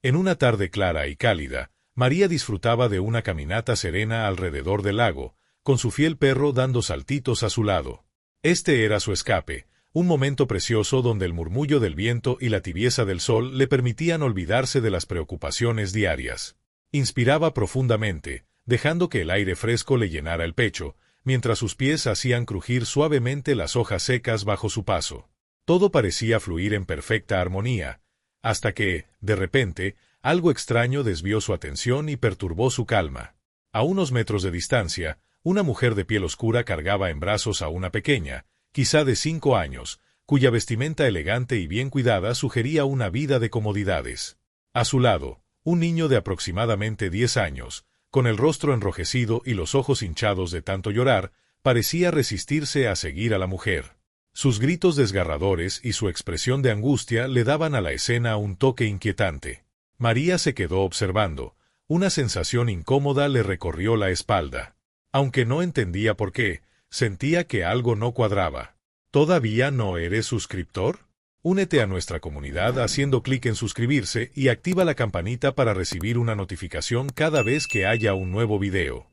En una tarde clara y cálida, María disfrutaba de una caminata serena alrededor del lago, con su fiel perro dando saltitos a su lado. Este era su escape, un momento precioso donde el murmullo del viento y la tibieza del sol le permitían olvidarse de las preocupaciones diarias. Inspiraba profundamente, dejando que el aire fresco le llenara el pecho, mientras sus pies hacían crujir suavemente las hojas secas bajo su paso. Todo parecía fluir en perfecta armonía, hasta que, de repente, algo extraño desvió su atención y perturbó su calma. A unos metros de distancia, una mujer de piel oscura cargaba en brazos a una pequeña, quizá de 5 años, cuya vestimenta elegante y bien cuidada sugería una vida de comodidades. A su lado, un niño de aproximadamente 10 años, con el rostro enrojecido y los ojos hinchados de tanto llorar, parecía resistirse a seguir a la mujer. Sus gritos desgarradores y su expresión de angustia le daban a la escena un toque inquietante. María se quedó observando. Una sensación incómoda le recorrió la espalda. Aunque no entendía por qué, sentía que algo no cuadraba. ¿Todavía no eres suscriptor? Únete a nuestra comunidad haciendo clic en suscribirse y activa la campanita para recibir una notificación cada vez que haya un nuevo video.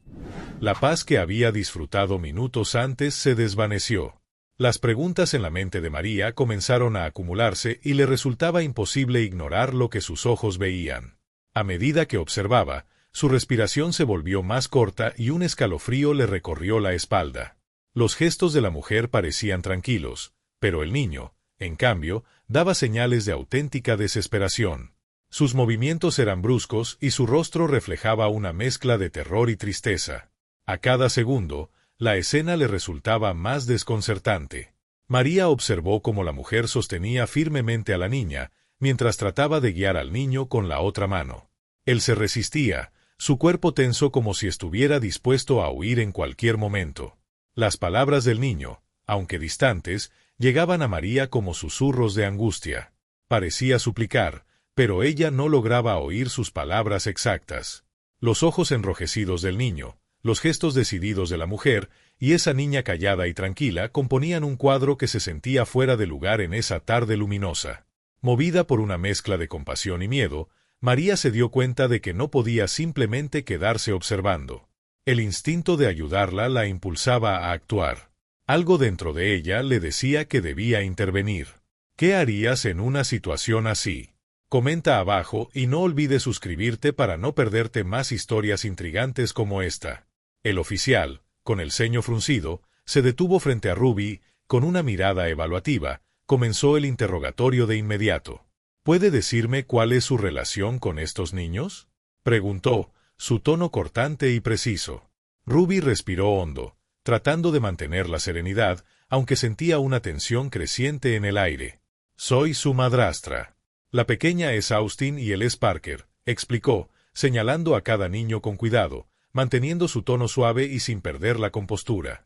La paz que había disfrutado minutos antes se desvaneció. Las preguntas en la mente de María comenzaron a acumularse y le resultaba imposible ignorar lo que sus ojos veían. A medida que observaba, su respiración se volvió más corta y un escalofrío le recorrió la espalda. Los gestos de la mujer parecían tranquilos, pero el niño, en cambio, daba señales de auténtica desesperación. Sus movimientos eran bruscos y su rostro reflejaba una mezcla de terror y tristeza. A cada segundo, la escena le resultaba más desconcertante. María observó cómo la mujer sostenía firmemente a la niña, mientras trataba de guiar al niño con la otra mano. Él se resistía, su cuerpo tenso como si estuviera dispuesto a huir en cualquier momento. Las palabras del niño, aunque distantes, llegaban a María como susurros de angustia. Parecía suplicar, pero ella no lograba oír sus palabras exactas. Los ojos enrojecidos del niño, los gestos decididos de la mujer y esa niña callada y tranquila componían un cuadro que se sentía fuera de lugar en esa tarde luminosa. Movida por una mezcla de compasión y miedo, María se dio cuenta de que no podía simplemente quedarse observando. El instinto de ayudarla la impulsaba a actuar. Algo dentro de ella le decía que debía intervenir. ¿Qué harías en una situación así? Comenta abajo y no olvides suscribirte para no perderte más historias intrigantes como esta. El oficial, con el ceño fruncido, se detuvo frente a Ruby, con una mirada evaluativa, comenzó el interrogatorio de inmediato. ¿Puede decirme cuál es su relación con estos niños? Preguntó, su tono cortante y preciso. Ruby respiró hondo, tratando de mantener la serenidad, aunque sentía una tensión creciente en el aire. Soy su madrastra. La pequeña es Austin y él es Parker, explicó, señalando a cada niño con cuidado, manteniendo su tono suave y sin perder la compostura.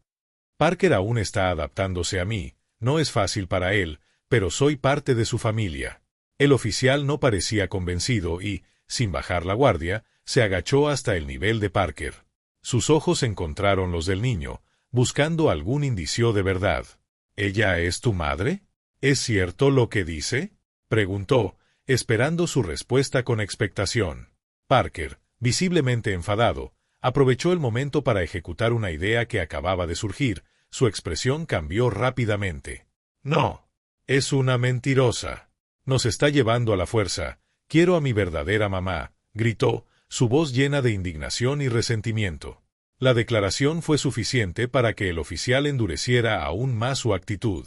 Parker aún está adaptándose a mí, no es fácil para él, pero soy parte de su familia. El oficial no parecía convencido y, sin bajar la guardia, se agachó hasta el nivel de Parker. Sus ojos encontraron los del niño, buscando algún indicio de verdad. ¿Ella es tu madre? ¿Es cierto lo que dice? Preguntó, esperando su respuesta con expectación. Parker, visiblemente enfadado, aprovechó el momento para ejecutar una idea que acababa de surgir. Su expresión cambió rápidamente. No. Es una mentirosa. Nos está llevando a la fuerza. Quiero a mi verdadera mamá, gritó, su voz llena de indignación y resentimiento. La declaración fue suficiente para que el oficial endureciera aún más su actitud.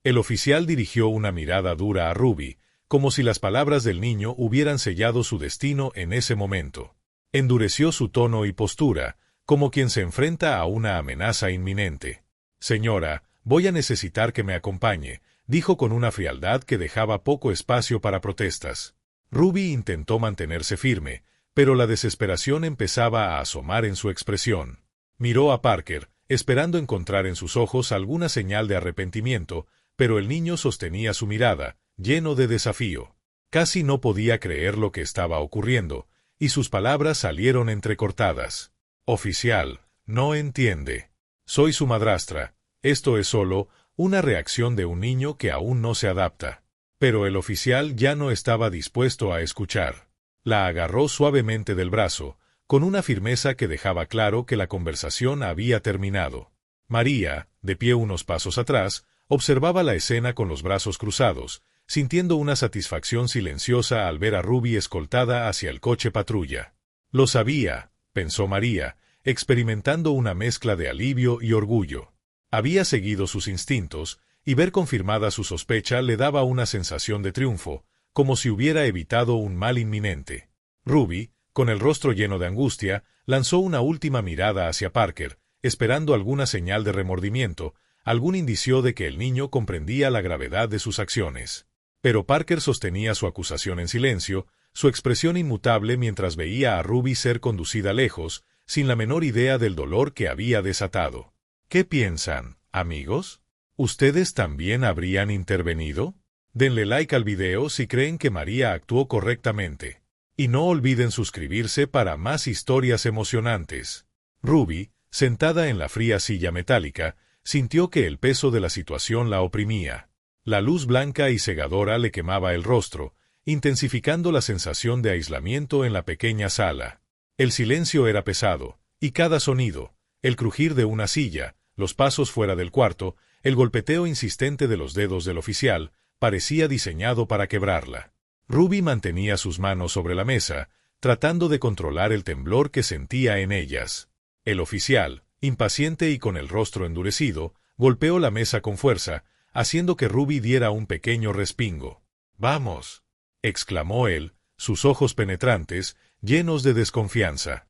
El oficial dirigió una mirada dura a Ruby, como si las palabras del niño hubieran sellado su destino en ese momento. Endureció su tono y postura, como quien se enfrenta a una amenaza inminente. Señora, voy a necesitar que me acompañe, dijo con una frialdad que dejaba poco espacio para protestas. Ruby intentó mantenerse firme, pero la desesperación empezaba a asomar en su expresión. Miró a Parker, esperando encontrar en sus ojos alguna señal de arrepentimiento, pero el niño sostenía su mirada, lleno de desafío. Casi no podía creer lo que estaba ocurriendo, y sus palabras salieron entrecortadas. Oficial, no entiende. Soy su madrastra. Esto es solo una reacción de un niño que aún no se adapta. Pero el oficial ya no estaba dispuesto a escuchar. La agarró suavemente del brazo, con una firmeza que dejaba claro que la conversación había terminado. María, de pie unos pasos atrás, observaba la escena con los brazos cruzados, sintiendo una satisfacción silenciosa al ver a Ruby escoltada hacia el coche patrulla. Lo sabía, pensó María, experimentando una mezcla de alivio y orgullo. Había seguido sus instintos, y ver confirmada su sospecha le daba una sensación de triunfo, como si hubiera evitado un mal inminente. Ruby, con el rostro lleno de angustia, lanzó una última mirada hacia Parker, esperando alguna señal de remordimiento, algún indicio de que el niño comprendía la gravedad de sus acciones. Pero Parker sostenía su acusación en silencio, su expresión inmutable mientras veía a Ruby ser conducida lejos, sin la menor idea del dolor que había desatado. ¿Qué piensan, amigos? ¿Ustedes también habrían intervenido? Denle like al video si creen que María actuó correctamente. Y no olviden suscribirse para más historias emocionantes. Ruby, sentada en la fría silla metálica, sintió que el peso de la situación la oprimía. La luz blanca y cegadora le quemaba el rostro, intensificando la sensación de aislamiento en la pequeña sala. El silencio era pesado, y cada sonido, el crujir de una silla, los pasos fuera del cuarto, el golpeteo insistente de los dedos del oficial, parecía diseñado para quebrarla. Ruby mantenía sus manos sobre la mesa, tratando de controlar el temblor que sentía en ellas. El oficial, impaciente y con el rostro endurecido, golpeó la mesa con fuerza, haciendo que Ruby diera un pequeño respingo. «¡Vamos!», exclamó él, sus ojos penetrantes, llenos de desconfianza.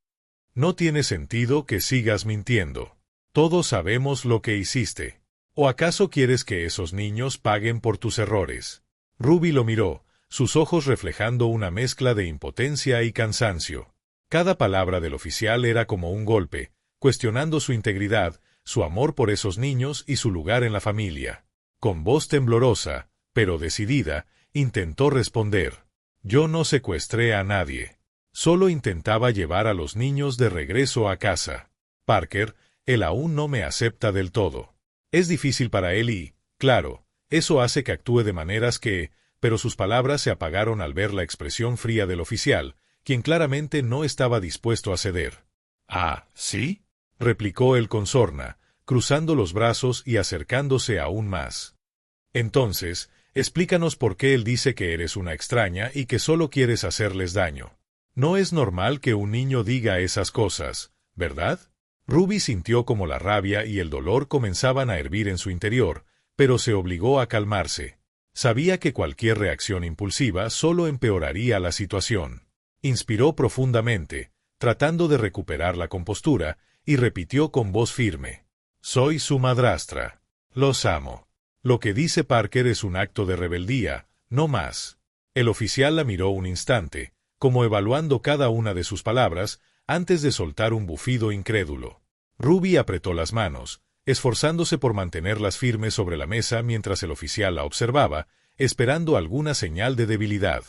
«No tiene sentido que sigas mintiendo. Todos sabemos lo que hiciste. ¿O acaso quieres que esos niños paguen por tus errores?». Ruby lo miró, sus ojos reflejando una mezcla de impotencia y cansancio. Cada palabra del oficial era como un golpe, cuestionando su integridad, su amor por esos niños y su lugar en la familia. Con voz temblorosa, pero decidida, intentó responder. «Yo no secuestré a nadie. Solo intentaba llevar a los niños de regreso a casa. Parker, él aún no me acepta del todo. Es difícil para él y, claro, eso hace que actúe de maneras que...». Pero sus palabras se apagaron al ver la expresión fría del oficial, quien claramente no estaba dispuesto a ceder. «¿Ah, sí?», replicó él con sorna, cruzando los brazos y acercándose aún más. «Entonces, explícanos por qué él dice que eres una extraña y que solo quieres hacerles daño. No es normal que un niño diga esas cosas, ¿verdad?». Ruby sintió como la rabia y el dolor comenzaban a hervir en su interior, pero se obligó a calmarse. Sabía que cualquier reacción impulsiva solo empeoraría la situación. Inspiró profundamente, tratando de recuperar la compostura, y repitió con voz firme. «Soy su madrastra. Los amo. Lo que dice Parker es un acto de rebeldía, no más». El oficial la miró un instante, como evaluando cada una de sus palabras, antes de soltar un bufido incrédulo. Ruby apretó las manos, esforzándose por mantenerlas firmes sobre la mesa mientras el oficial la observaba, esperando alguna señal de debilidad.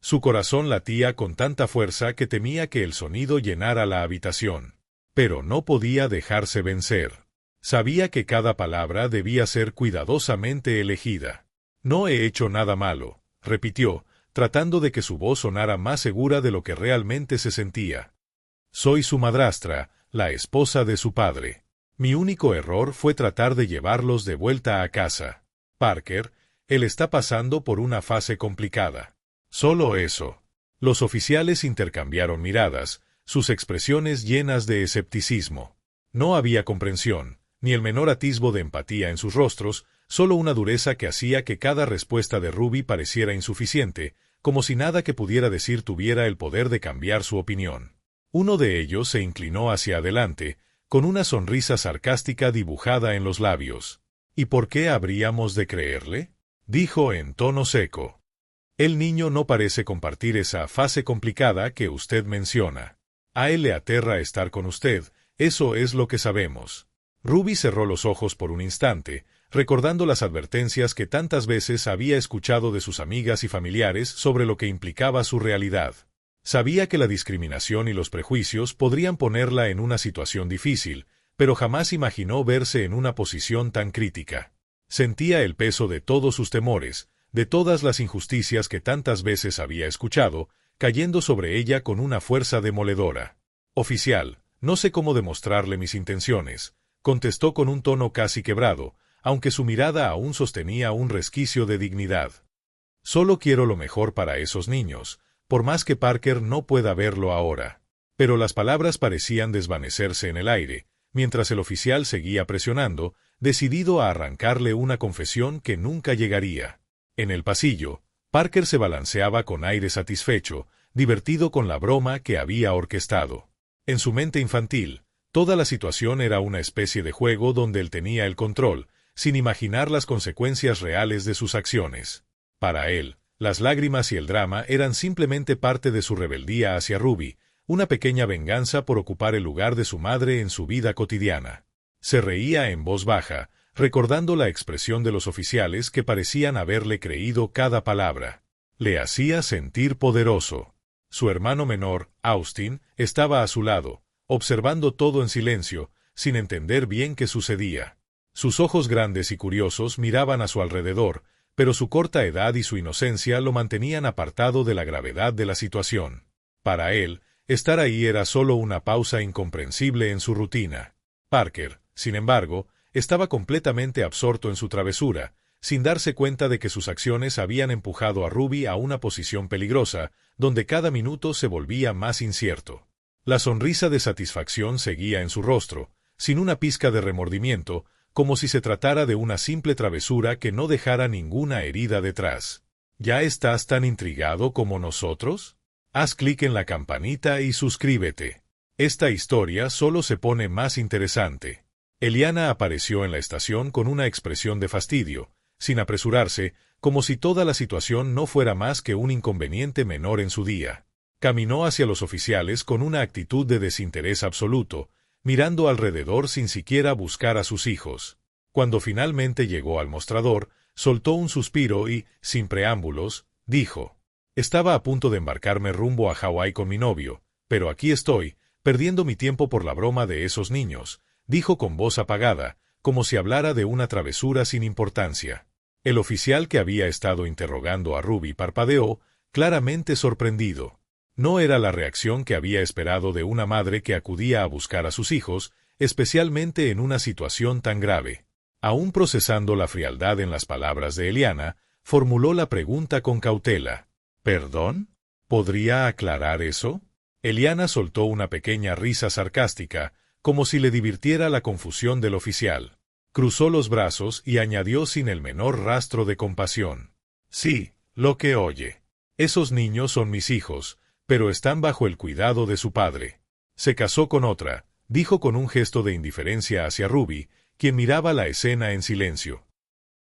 Su corazón latía con tanta fuerza que temía que el sonido llenara la habitación. Pero no podía dejarse vencer. Sabía que cada palabra debía ser cuidadosamente elegida. «No he hecho nada malo», repitió, tratando de que su voz sonara más segura de lo que realmente se sentía. «Soy su madrastra, la esposa de su padre. Mi único error fue tratar de llevarlos de vuelta a casa. Parker, él está pasando por una fase complicada. Solo eso». Los oficiales intercambiaron miradas, sus expresiones llenas de escepticismo. No había comprensión, ni el menor atisbo de empatía en sus rostros, solo una dureza que hacía que cada respuesta de Ruby pareciera insuficiente, como si nada que pudiera decir tuviera el poder de cambiar su opinión. Uno de ellos se inclinó hacia adelante, con una sonrisa sarcástica dibujada en los labios. «¿Y por qué habríamos de creerle?», dijo en tono seco. «El niño no parece compartir esa fase complicada que usted menciona. A él le aterra estar con usted, eso es lo que sabemos». Ruby cerró los ojos por un instante, recordando las advertencias que tantas veces había escuchado de sus amigas y familiares sobre lo que implicaba su realidad. Sabía que la discriminación y los prejuicios podrían ponerla en una situación difícil, pero jamás imaginó verse en una posición tan crítica. Sentía el peso de todos sus temores, de todas las injusticias que tantas veces había escuchado, cayendo sobre ella con una fuerza demoledora. «Oficial, no sé cómo demostrarle mis intenciones», contestó con un tono casi quebrado, aunque su mirada aún sostenía un resquicio de dignidad. «Solo quiero lo mejor para esos niños, por más que Parker no pueda verlo ahora». Pero las palabras parecían desvanecerse en el aire, mientras el oficial seguía presionando, decidido a arrancarle una confesión que nunca llegaría. En el pasillo, Parker se balanceaba con aire satisfecho, divertido con la broma que había orquestado. En su mente infantil, toda la situación era una especie de juego donde él tenía el control, sin imaginar las consecuencias reales de sus acciones. Para él, las lágrimas y el drama eran simplemente parte de su rebeldía hacia Ruby, una pequeña venganza por ocupar el lugar de su madre en su vida cotidiana. Se reía en voz baja, recordando la expresión de los oficiales que parecían haberle creído cada palabra. Le hacía sentir poderoso. Su hermano menor, Austin, estaba a su lado, observando todo en silencio, sin entender bien qué sucedía. Sus ojos grandes y curiosos miraban a su alrededor, pero su corta edad y su inocencia lo mantenían apartado de la gravedad de la situación. Para él, estar ahí era solo una pausa incomprensible en su rutina. Parker, sin embargo, estaba completamente absorto en su travesura, sin darse cuenta de que sus acciones habían empujado a Ruby a una posición peligrosa, donde cada minuto se volvía más incierto. La sonrisa de satisfacción seguía en su rostro, sin una pizca de remordimiento, como si se tratara de una simple travesura que no dejara ninguna herida detrás. ¿Ya estás tan intrigado como nosotros? Haz clic en la campanita y suscríbete. Esta historia solo se pone más interesante. Eliana apareció en la estación con una expresión de fastidio, sin apresurarse, como si toda la situación no fuera más que un inconveniente menor en su día. Caminó hacia los oficiales con una actitud de desinterés absoluto, mirando alrededor sin siquiera buscar a sus hijos. Cuando finalmente llegó al mostrador, soltó un suspiro y, sin preámbulos, dijo: «Estaba a punto de embarcarme rumbo a Hawái con mi novio, pero aquí estoy, perdiendo mi tiempo por la broma de esos niños», dijo con voz apagada, como si hablara de una travesura sin importancia. El oficial que había estado interrogando a Ruby parpadeó, claramente sorprendido. No era la reacción que había esperado de una madre que acudía a buscar a sus hijos, especialmente en una situación tan grave. Aún procesando la frialdad en las palabras de Eliana, formuló la pregunta con cautela. «¿Perdón? ¿Podría aclarar eso?» Eliana soltó una pequeña risa sarcástica, como si le divirtiera la confusión del oficial. Cruzó los brazos y añadió sin el menor rastro de compasión: «Sí, lo que oye. Esos niños son mis hijos, pero están bajo el cuidado de su padre. Se casó con otra», dijo con un gesto de indiferencia hacia Ruby, quien miraba la escena en silencio.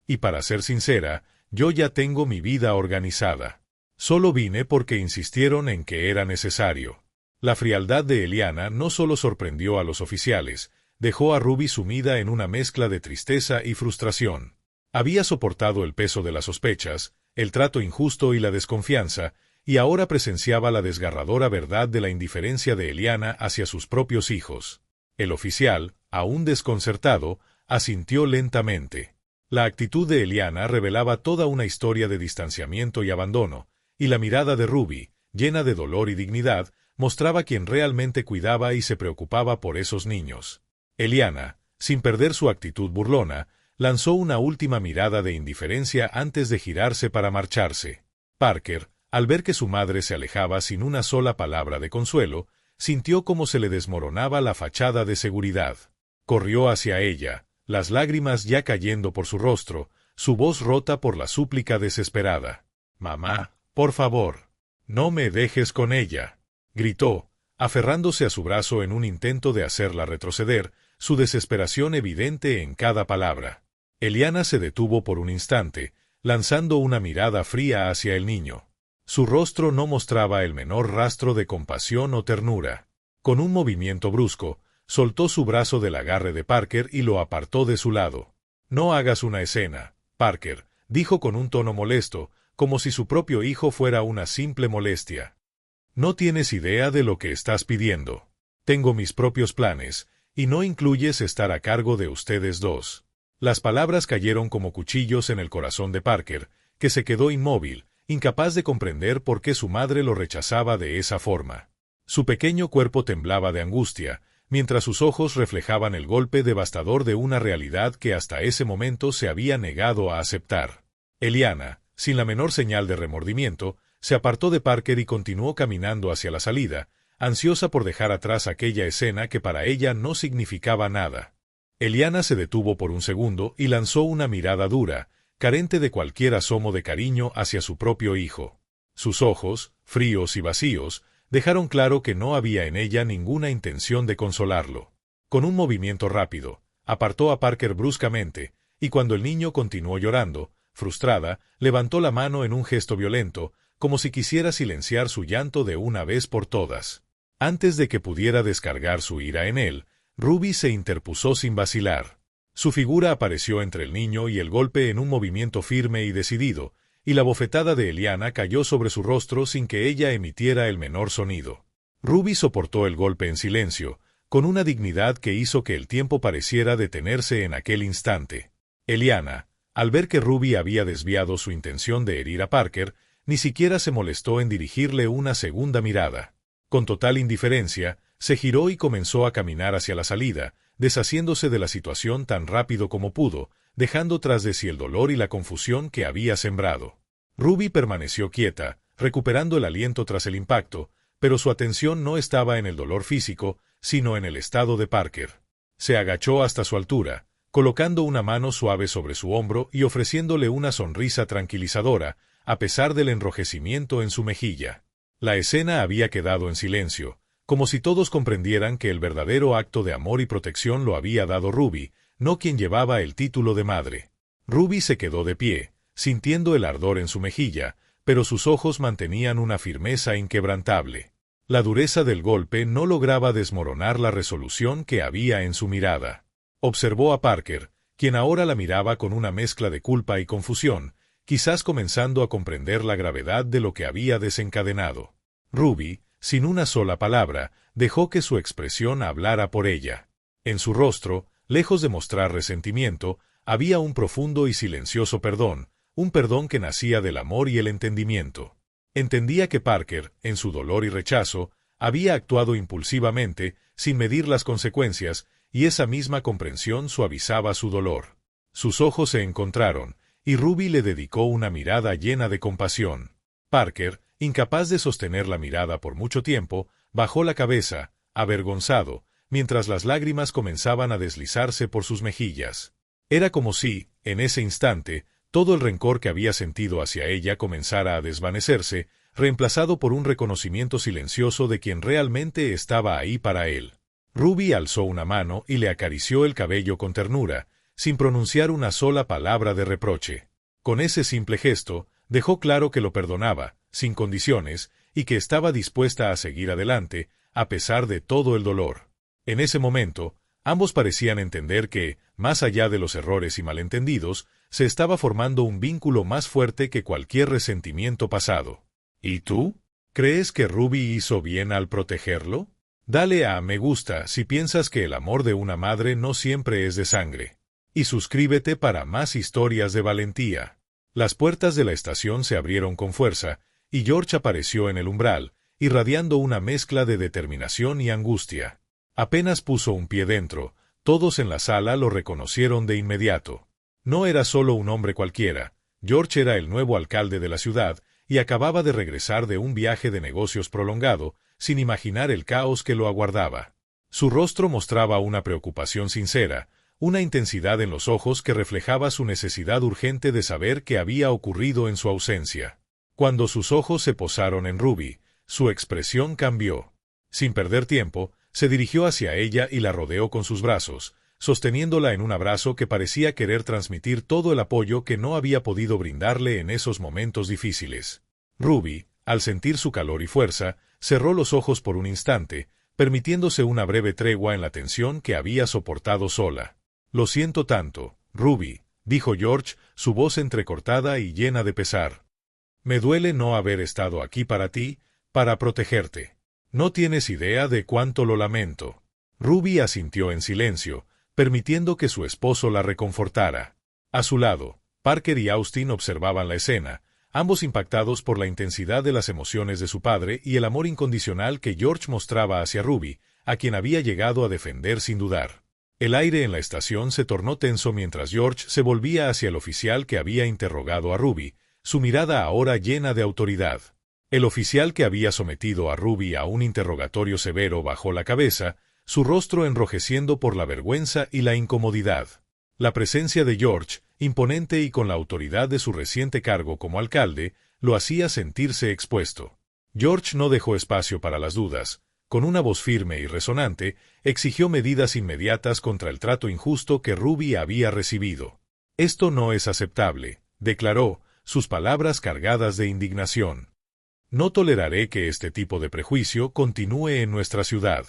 «Y para ser sincera, yo ya tengo mi vida organizada. Solo vine porque insistieron en que era necesario». La frialdad de Eliana no solo sorprendió a los oficiales, dejó a Ruby sumida en una mezcla de tristeza y frustración. Había soportado el peso de las sospechas, el trato injusto y la desconfianza, y ahora presenciaba la desgarradora verdad de la indiferencia de Eliana hacia sus propios hijos. El oficial, aún desconcertado, asintió lentamente. La actitud de Eliana revelaba toda una historia de distanciamiento y abandono, y la mirada de Ruby, llena de dolor y dignidad, mostraba quien realmente cuidaba y se preocupaba por esos niños. Eliana, sin perder su actitud burlona, lanzó una última mirada de indiferencia antes de girarse para marcharse. Parker, al ver que su madre se alejaba sin una sola palabra de consuelo, sintió como se le desmoronaba la fachada de seguridad. Corrió hacia ella, las lágrimas ya cayendo por su rostro, su voz rota por la súplica desesperada. «Mamá, por favor, no me dejes con ella», gritó, aferrándose a su brazo en un intento de hacerla retroceder, su desesperación evidente en cada palabra. Eliana se detuvo por un instante, lanzando una mirada fría hacia el niño. Su rostro no mostraba el menor rastro de compasión o ternura. Con un movimiento brusco, soltó su brazo del agarre de Parker y lo apartó de su lado. «No hagas una escena, Parker», dijo con un tono molesto, como si su propio hijo fuera una simple molestia. «No tienes idea de lo que estás pidiendo. Tengo mis propios planes, y no incluyes estar a cargo de ustedes dos». Las palabras cayeron como cuchillos en el corazón de Parker, que se quedó inmóvil, incapaz de comprender por qué su madre lo rechazaba de esa forma. Su pequeño cuerpo temblaba de angustia, mientras sus ojos reflejaban el golpe devastador de una realidad que hasta ese momento se había negado a aceptar. Eliana, sin la menor señal de remordimiento, se apartó de Parker y continuó caminando hacia la salida, ansiosa por dejar atrás aquella escena que para ella no significaba nada. Eliana se detuvo por un segundo y lanzó una mirada dura, carente de cualquier asomo de cariño hacia su propio hijo. Sus ojos, fríos y vacíos, dejaron claro que no había en ella ninguna intención de consolarlo. Con un movimiento rápido, apartó a Parker bruscamente, y cuando el niño continuó llorando, frustrada, levantó la mano en un gesto violento, como si quisiera silenciar su llanto de una vez por todas. Antes de que pudiera descargar su ira en él, Ruby se interpuso sin vacilar. Su figura apareció entre el niño y el golpe en un movimiento firme y decidido, y la bofetada de Eliana cayó sobre su rostro sin que ella emitiera el menor sonido. Ruby soportó el golpe en silencio, con una dignidad que hizo que el tiempo pareciera detenerse en aquel instante. Eliana, al ver que Ruby había desviado su intención de herir a Parker, ni siquiera se molestó en dirigirle una segunda mirada. Con total indiferencia, se giró y comenzó a caminar hacia la salida, deshaciéndose de la situación tan rápido como pudo, dejando tras de sí el dolor y la confusión que había sembrado. Ruby permaneció quieta, recuperando el aliento tras el impacto, pero su atención no estaba en el dolor físico, sino en el estado de Parker. Se agachó hasta su altura, colocando una mano suave sobre su hombro y ofreciéndole una sonrisa tranquilizadora, a pesar del enrojecimiento en su mejilla. La escena había quedado en silencio, como si todos comprendieran que el verdadero acto de amor y protección lo había dado Ruby, no quien llevaba el título de madre. Ruby se quedó de pie, sintiendo el ardor en su mejilla, pero sus ojos mantenían una firmeza inquebrantable. La dureza del golpe no lograba desmoronar la resolución que había en su mirada. Observó a Parker, quien ahora la miraba con una mezcla de culpa y confusión, quizás comenzando a comprender la gravedad de lo que había desencadenado. Ruby, sin una sola palabra, dejó que su expresión hablara por ella. En su rostro, lejos de mostrar resentimiento, había un profundo y silencioso perdón, un perdón que nacía del amor y el entendimiento. Entendía que Parker, en su dolor y rechazo, había actuado impulsivamente, sin medir las consecuencias, y esa misma comprensión suavizaba su dolor. Sus ojos se encontraron, y Ruby le dedicó una mirada llena de compasión. Parker, incapaz de sostener la mirada por mucho tiempo, bajó la cabeza, avergonzado, mientras las lágrimas comenzaban a deslizarse por sus mejillas. Era como si, en ese instante, todo el rencor que había sentido hacia ella comenzara a desvanecerse, reemplazado por un reconocimiento silencioso de quien realmente estaba ahí para él. Ruby alzó una mano y le acarició el cabello con ternura, sin pronunciar una sola palabra de reproche. Con ese simple gesto, dejó claro que lo perdonaba, sin condiciones, y que estaba dispuesta a seguir adelante, a pesar de todo el dolor. En ese momento, ambos parecían entender que, más allá de los errores y malentendidos, se estaba formando un vínculo más fuerte que cualquier resentimiento pasado. ¿Y tú? ¿Crees que Ruby hizo bien al protegerlo? Dale a me gusta si piensas que el amor de una madre no siempre es de sangre. Y suscríbete para más historias de valentía. Las puertas de la estación se abrieron con fuerza, y George apareció en el umbral, irradiando una mezcla de determinación y angustia. Apenas puso un pie dentro, todos en la sala lo reconocieron de inmediato. No era solo un hombre cualquiera, George era el nuevo alcalde de la ciudad, y acababa de regresar de un viaje de negocios prolongado, sin imaginar el caos que lo aguardaba. Su rostro mostraba una preocupación sincera, una intensidad en los ojos que reflejaba su necesidad urgente de saber qué había ocurrido en su ausencia. Cuando sus ojos se posaron en Ruby, su expresión cambió. Sin perder tiempo, se dirigió hacia ella y la rodeó con sus brazos, sosteniéndola en un abrazo que parecía querer transmitir todo el apoyo que no había podido brindarle en esos momentos difíciles. Ruby, al sentir su calor y fuerza, cerró los ojos por un instante, permitiéndose una breve tregua en la tensión que había soportado sola. «Lo siento tanto, Ruby», dijo George, su voz entrecortada y llena de pesar. «Me duele no haber estado aquí para ti, para protegerte. No tienes idea de cuánto lo lamento». Ruby asintió en silencio, permitiendo que su esposo la reconfortara. A su lado, Parker y Austin observaban la escena, ambos impactados por la intensidad de las emociones de su padre y el amor incondicional que George mostraba hacia Ruby, a quien había llegado a defender sin dudar. El aire en la estación se tornó tenso mientras George se volvía hacia el oficial que había interrogado a Ruby, su mirada ahora llena de autoridad. El oficial que había sometido a Ruby a un interrogatorio severo bajó la cabeza, su rostro enrojeciendo por la vergüenza y la incomodidad. La presencia de George, imponente y con la autoridad de su reciente cargo como alcalde, lo hacía sentirse expuesto. George no dejó espacio para las dudas. Con una voz firme y resonante, exigió medidas inmediatas contra el trato injusto que Ruby había recibido. «Esto no es aceptable», declaró, sus palabras cargadas de indignación. «No toleraré que este tipo de prejuicio continúe en nuestra ciudad.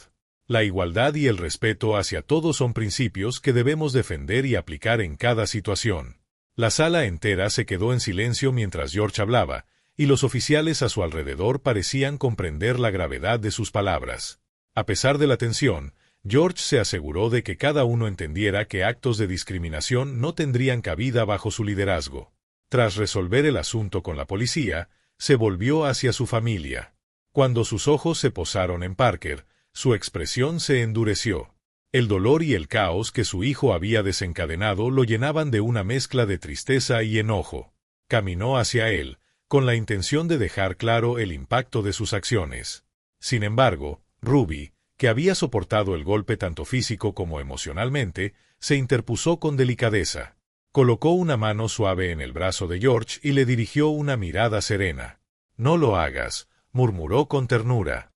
La igualdad y el respeto hacia todos son principios que debemos defender y aplicar en cada situación». La sala entera se quedó en silencio mientras George hablaba, y los oficiales a su alrededor parecían comprender la gravedad de sus palabras. A pesar de la tensión, George se aseguró de que cada uno entendiera que actos de discriminación no tendrían cabida bajo su liderazgo. Tras resolver el asunto con la policía, se volvió hacia su familia. Cuando sus ojos se posaron en Parker, su expresión se endureció. El dolor y el caos que su hijo había desencadenado lo llenaban de una mezcla de tristeza y enojo. Caminó hacia él, con la intención de dejar claro el impacto de sus acciones. Sin embargo, Ruby, que había soportado el golpe tanto físico como emocionalmente, se interpuso con delicadeza. Colocó una mano suave en el brazo de George y le dirigió una mirada serena. «No lo hagas», murmuró con ternura.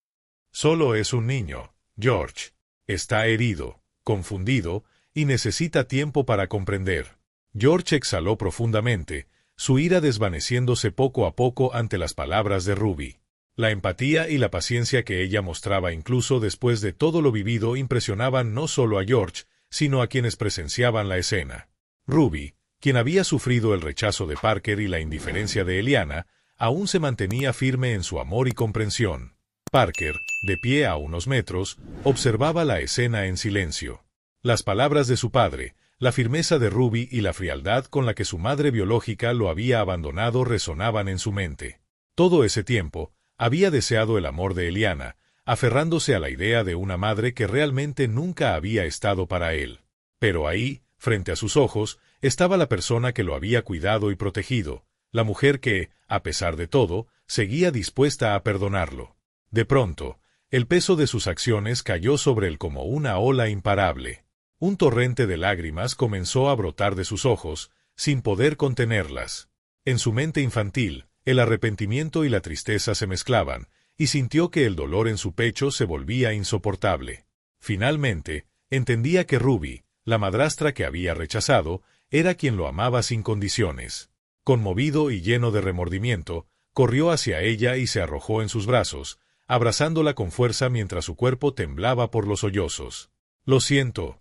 «Solo es un niño, George. Está herido, confundido, y necesita tiempo para comprender». George exhaló profundamente, su ira desvaneciéndose poco a poco ante las palabras de Ruby. La empatía y la paciencia que ella mostraba incluso después de todo lo vivido impresionaban no solo a George, sino a quienes presenciaban la escena. Ruby, quien había sufrido el rechazo de Parker y la indiferencia de Eliana, aún se mantenía firme en su amor y comprensión. Parker, de pie a unos metros, observaba la escena en silencio. Las palabras de su padre, la firmeza de Ruby y la frialdad con la que su madre biológica lo había abandonado resonaban en su mente. Todo ese tiempo, había deseado el amor de Eliana, aferrándose a la idea de una madre que realmente nunca había estado para él. Pero ahí, frente a sus ojos, estaba la persona que lo había cuidado y protegido, la mujer que, a pesar de todo, seguía dispuesta a perdonarlo. De pronto, el peso de sus acciones cayó sobre él como una ola imparable. Un torrente de lágrimas comenzó a brotar de sus ojos, sin poder contenerlas. En su mente infantil, el arrepentimiento y la tristeza se mezclaban, y sintió que el dolor en su pecho se volvía insoportable. Finalmente, entendía que Ruby, la madrastra que había rechazado, era quien lo amaba sin condiciones. Conmovido y lleno de remordimiento, corrió hacia ella y se arrojó en sus brazos, abrazándola con fuerza mientras su cuerpo temblaba por los sollozos. Lo siento,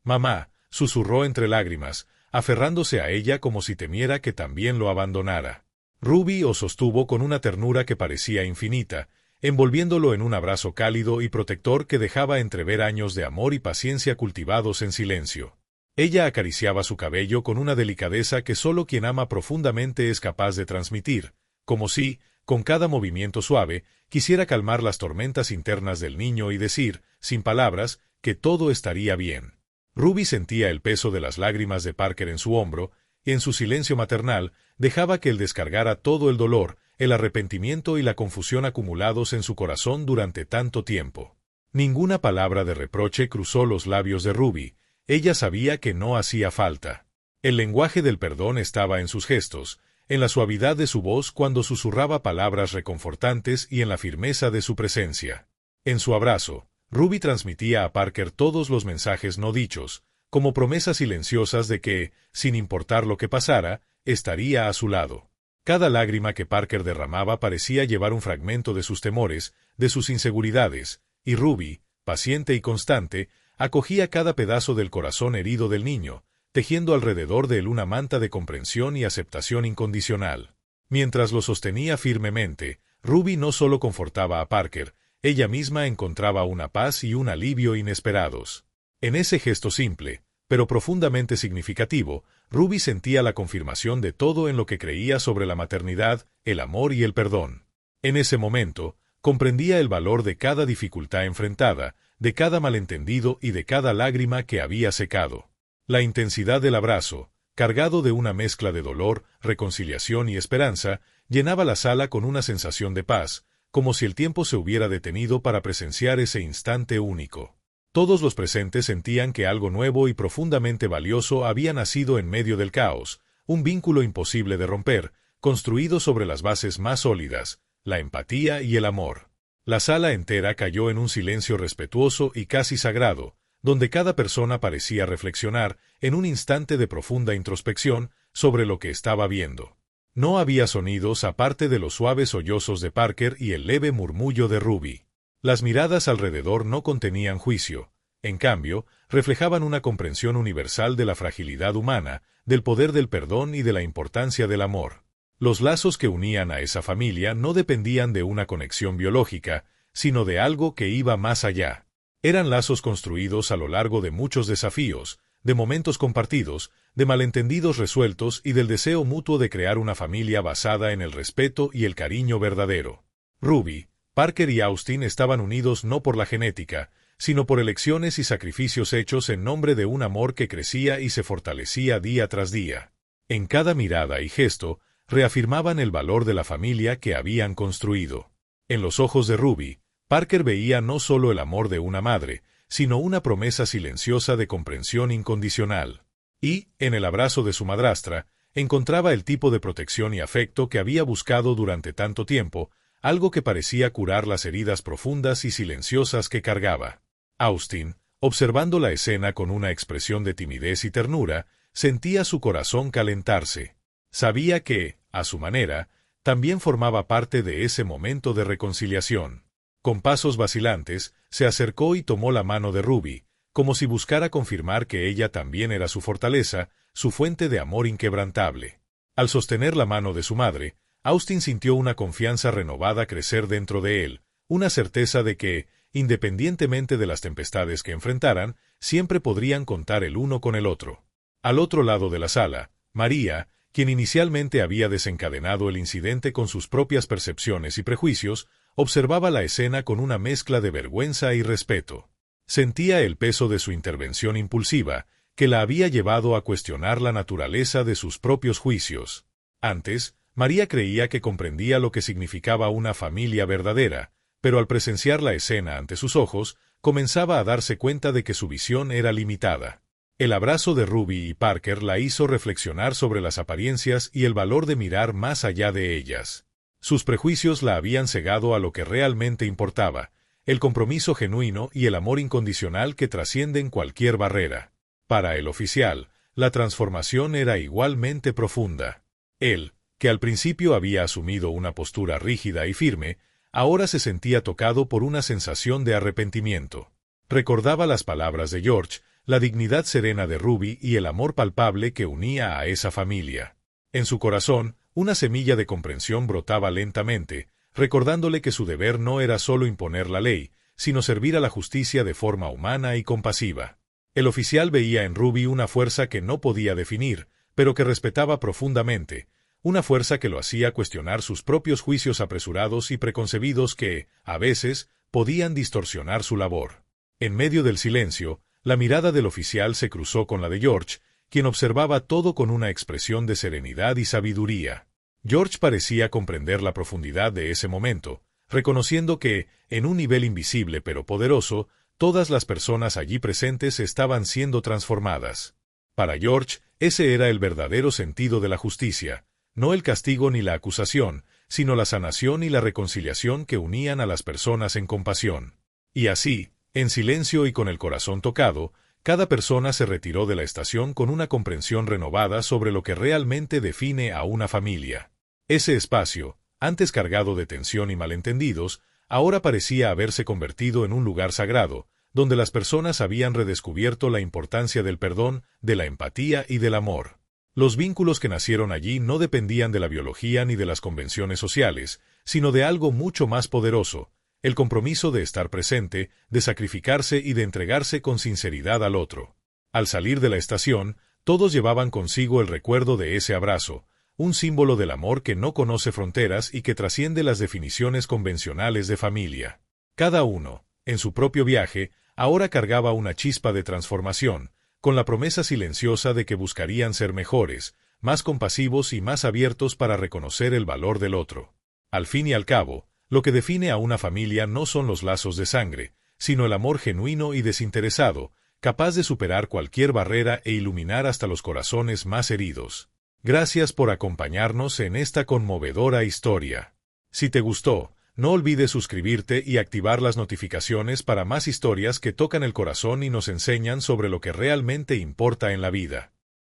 mamá», susurró entre lágrimas, aferrándose a ella como si temiera que también lo abandonara. Ruby lo sostuvo con una ternura que parecía infinita, envolviéndolo en un abrazo cálido y protector que dejaba entrever años de amor y paciencia cultivados en silencio. Ella acariciaba su cabello con una delicadeza que solo quien ama profundamente es capaz de transmitir, como si, con cada movimiento suave, quisiera calmar las tormentas internas del niño y decir, sin palabras, que todo estaría bien. Ruby sentía el peso de las lágrimas de Parker en su hombro, y en su silencio maternal dejaba que él descargara todo el dolor, el arrepentimiento y la confusión acumulados en su corazón durante tanto tiempo. Ninguna palabra de reproche cruzó los labios de Ruby. Ella sabía que no hacía falta. El lenguaje del perdón estaba en sus gestos, en la suavidad de su voz cuando susurraba palabras reconfortantes y en la firmeza de su presencia. En su abrazo, Ruby transmitía a Parker todos los mensajes no dichos, como promesas silenciosas de que, sin importar lo que pasara, estaría a su lado. Cada lágrima que Parker derramaba parecía llevar un fragmento de sus temores, de sus inseguridades, y Ruby, paciente y constante, acogía cada pedazo del corazón herido del niño, tejiendo alrededor de él una manta de comprensión y aceptación incondicional. Mientras lo sostenía firmemente, Ruby no solo confortaba a Parker, ella misma encontraba una paz y un alivio inesperados. En ese gesto simple, pero profundamente significativo, Ruby sentía la confirmación de todo en lo que creía sobre la maternidad, el amor y el perdón. En ese momento, comprendía el valor de cada dificultad enfrentada, de cada malentendido y de cada lágrima que había secado. La intensidad del abrazo, cargado de una mezcla de dolor, reconciliación y esperanza, llenaba la sala con una sensación de paz, como si el tiempo se hubiera detenido para presenciar ese instante único. Todos los presentes sentían que algo nuevo y profundamente valioso había nacido en medio del caos, un vínculo imposible de romper, construido sobre las bases más sólidas, la empatía y el amor. La sala entera cayó en un silencio respetuoso y casi sagrado, donde cada persona parecía reflexionar, en un instante de profunda introspección, sobre lo que estaba viendo. No había sonidos aparte de los suaves sollozos de Parker y el leve murmullo de Ruby. Las miradas alrededor no contenían juicio. En cambio, reflejaban una comprensión universal de la fragilidad humana, del poder del perdón y de la importancia del amor. Los lazos que unían a esa familia no dependían de una conexión biológica, sino de algo que iba más allá. Eran lazos construidos a lo largo de muchos desafíos, de momentos compartidos, de malentendidos resueltos y del deseo mutuo de crear una familia basada en el respeto y el cariño verdadero. Ruby, Parker y Austin estaban unidos no por la genética, sino por elecciones y sacrificios hechos en nombre de un amor que crecía y se fortalecía día tras día. En cada mirada y gesto, reafirmaban el valor de la familia que habían construido. En los ojos de Ruby, Parker veía no solo el amor de una madre, sino una promesa silenciosa de comprensión incondicional. Y, en el abrazo de su madrastra, encontraba el tipo de protección y afecto que había buscado durante tanto tiempo, algo que parecía curar las heridas profundas y silenciosas que cargaba. Austin, observando la escena con una expresión de timidez y ternura, sentía su corazón calentarse. Sabía que, a su manera, también formaba parte de ese momento de reconciliación. Con pasos vacilantes, se acercó y tomó la mano de Ruby, como si buscara confirmar que ella también era su fortaleza, su fuente de amor inquebrantable. Al sostener la mano de su madre, Austin sintió una confianza renovada crecer dentro de él, una certeza de que, independientemente de las tempestades que enfrentaran, siempre podrían contar el uno con el otro. Al otro lado de la sala, María, quien inicialmente había desencadenado el incidente con sus propias percepciones y prejuicios, observaba la escena con una mezcla de vergüenza y respeto. Sentía el peso de su intervención impulsiva, que la había llevado a cuestionar la naturaleza de sus propios juicios. Antes, María creía que comprendía lo que significaba una familia verdadera, pero al presenciar la escena ante sus ojos, comenzaba a darse cuenta de que su visión era limitada. El abrazo de Ruby y Parker la hizo reflexionar sobre las apariencias y el valor de mirar más allá de ellas. Sus prejuicios la habían cegado a lo que realmente importaba, el compromiso genuino y el amor incondicional que trascienden cualquier barrera. Para el oficial, la transformación era igualmente profunda. Él, que al principio había asumido una postura rígida y firme, ahora se sentía tocado por una sensación de arrepentimiento. Recordaba las palabras de George, la dignidad serena de Ruby y el amor palpable que unía a esa familia. En su corazón, una semilla de comprensión brotaba lentamente, recordándole que su deber no era solo imponer la ley, sino servir a la justicia de forma humana y compasiva. El oficial veía en Ruby una fuerza que no podía definir, pero que respetaba profundamente, una fuerza que lo hacía cuestionar sus propios juicios apresurados y preconcebidos que, a veces, podían distorsionar su labor. En medio del silencio, la mirada del oficial se cruzó con la de George, quien observaba todo con una expresión de serenidad y sabiduría. George parecía comprender la profundidad de ese momento, reconociendo que, en un nivel invisible pero poderoso, todas las personas allí presentes estaban siendo transformadas. Para George, ese era el verdadero sentido de la justicia, no el castigo ni la acusación, sino la sanación y la reconciliación que unían a las personas en compasión. Y así, en silencio y con el corazón tocado, cada persona se retiró de la estación con una comprensión renovada sobre lo que realmente define a una familia. Ese espacio, antes cargado de tensión y malentendidos, ahora parecía haberse convertido en un lugar sagrado, donde las personas habían redescubierto la importancia del perdón, de la empatía y del amor. Los vínculos que nacieron allí no dependían de la biología ni de las convenciones sociales, sino de algo mucho más poderoso, el compromiso de estar presente, de sacrificarse y de entregarse con sinceridad al otro. Al salir de la estación, Todos llevaban consigo el recuerdo de ese abrazo, un símbolo del amor que no conoce fronteras y que trasciende las definiciones convencionales de familia. Cada uno, en su propio viaje, ahora cargaba una chispa de transformación, con la promesa silenciosa de que buscarían ser mejores, más compasivos y más abiertos para reconocer el valor del otro. Al fin y al cabo, lo que define a una familia no son los lazos de sangre, sino el amor genuino y desinteresado, capaz de superar cualquier barrera e iluminar hasta los corazones más heridos. Gracias por acompañarnos en esta conmovedora historia. Si te gustó, no olvides suscribirte y activar las notificaciones para más historias que tocan el corazón y nos enseñan sobre lo que realmente importa en la vida.